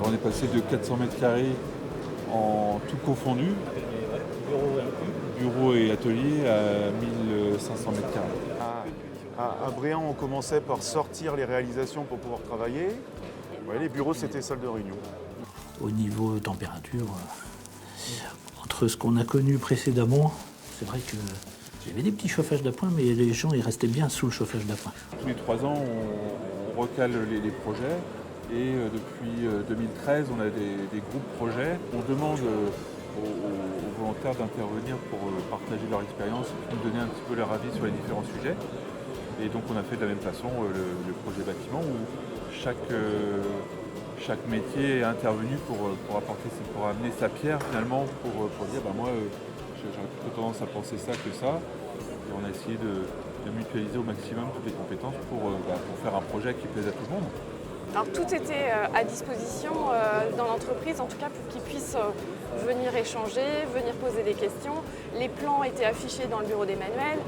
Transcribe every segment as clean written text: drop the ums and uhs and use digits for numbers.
On est passé de 400 mètres carrés en tout confondu, bureau et atelier, à 1500 mètres carrés. À Bréant, on commençait par sortir les réalisations pour pouvoir travailler. Ouais, les bureaux, c'était salle de réunion. Au niveau température, entre ce qu'on a connu précédemment, c'est vrai que il y avait des petits chauffages d'appoint, mais les gens ils restaient bien sous le chauffage d'appoint. Tous les 3 ans, on recale les projets. Et depuis 2013, on a des groupes projets. On demande aux volontaires d'intervenir pour partager leur expérience et nous donner un petit peu leur avis sur les différents sujets. Et donc on a fait de la même façon le projet bâtiment où chaque métier est intervenu pour amener sa pierre finalement pour dire moi j'aurais plutôt tendance à penser ça que ça. Et on a essayé de mutualiser au maximum toutes les compétences pour faire un projet qui plaise à tout le monde. Alors tout était à disposition dans l'entreprise, en tout cas pour qu'ils puissent venir échanger, venir poser des questions. Les plans étaient affichés dans le bureau d'Emmanuel,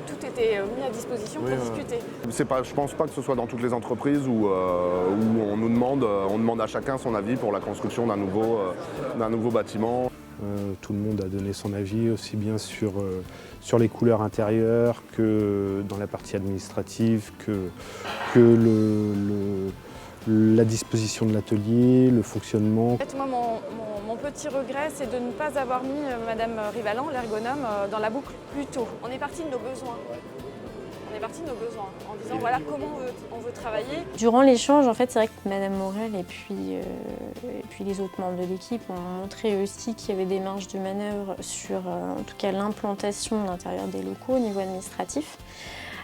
tout était mis à disposition pour discuter. Je ne pense pas que ce soit dans toutes les entreprises où on demande à chacun son avis pour la construction d'un nouveau bâtiment. Tout le monde a donné son avis, aussi bien sur les couleurs intérieures que dans la partie administrative, que la disposition de l'atelier, le fonctionnement. En fait, moi, mon petit regret, c'est de ne pas avoir mis Madame Rivalan, l'ergonome, dans la boucle plus tôt. On est parti de nos besoins. En disant voilà comment on veut travailler. Durant l'échange, en fait, c'est vrai que Madame Morel et puis les autres membres de l'équipe ont montré aussi qu'il y avait des marges de manœuvre sur, en tout cas, l'implantation de l'intérieur des locaux au niveau administratif.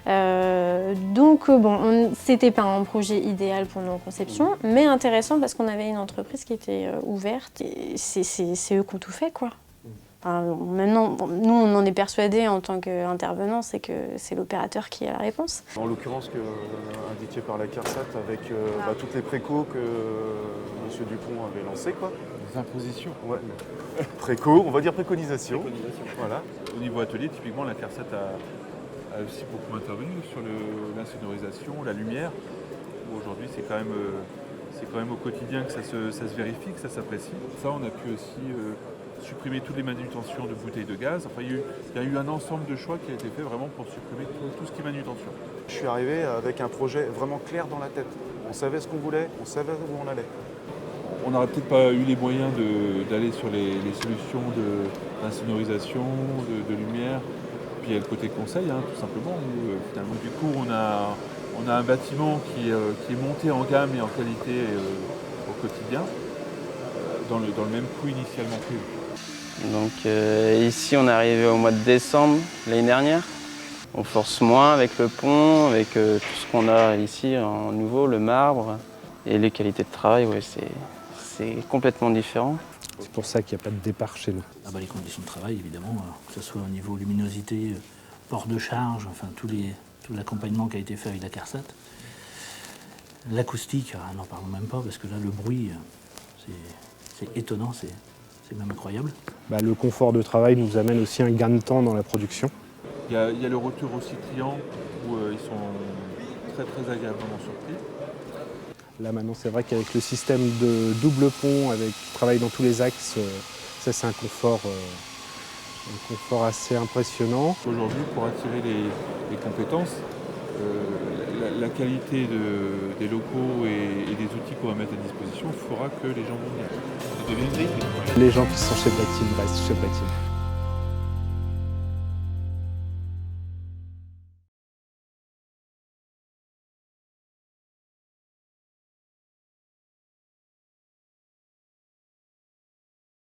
Donc bon, c'était pas un projet idéal pour nos conceptions, mais intéressant parce qu'on avait une entreprise qui était ouverte et c'est eux qui ont tout fait, quoi. Enfin, maintenant, nous on en est persuadés en tant qu'intervenants, c'est que c'est l'opérateur qui a la réponse. En l'occurrence indiqué par la CARSAT avec toutes les précos que M. Dupont avait lancées, quoi. Les impositions. Ouais. Préco, on va dire préconisation. Voilà. Au niveau atelier, typiquement la CARSAT a aussi beaucoup intervenu sur l'insonorisation, la lumière. Aujourd'hui, c'est quand même au quotidien que ça se vérifie, que ça s'apprécie. Ça, on a pu aussi supprimer toutes les manutentions de bouteilles de gaz. Enfin, il y a eu un ensemble de choix qui a été fait vraiment pour supprimer tout ce qui est manutention. Je suis arrivé avec un projet vraiment clair dans la tête. On savait ce qu'on voulait, on savait où on allait. On n'aurait peut-être pas eu les moyens d'aller sur les solutions d'insonorisation, de lumière. Puis il y a le côté conseil, tout simplement, où finalement du coup on a un bâtiment qui est monté en gamme et en qualité au quotidien, dans le même coût initialement prévu. Donc ici on est arrivé au mois de décembre l'année dernière. On force moins avec le pont, avec tout ce qu'on a ici en nouveau, le marbre et les qualités de travail, ouais, c'est complètement différent. C'est pour ça qu'il n'y a pas de départ chez nous. Les conditions de travail, évidemment, que ce soit au niveau luminosité, port de charge, enfin tout l'accompagnement qui a été fait avec la CARSAT. L'acoustique, n'en parlons même pas, parce que là, le bruit, c'est étonnant, c'est même incroyable. Le confort de travail nous amène aussi un gain de temps dans la production. Il y a le retour au Citrian, où ils sont très très agréablement surpris. Là maintenant, c'est vrai qu'avec le système de double pont, avec travail dans tous les axes, ça c'est un confort assez impressionnant. Aujourd'hui, pour attirer les compétences, la qualité des locaux et des outils qu'on va mettre à disposition fera que les gens vont venir. Les gens qui sont chez Black Team restent chez Black Team.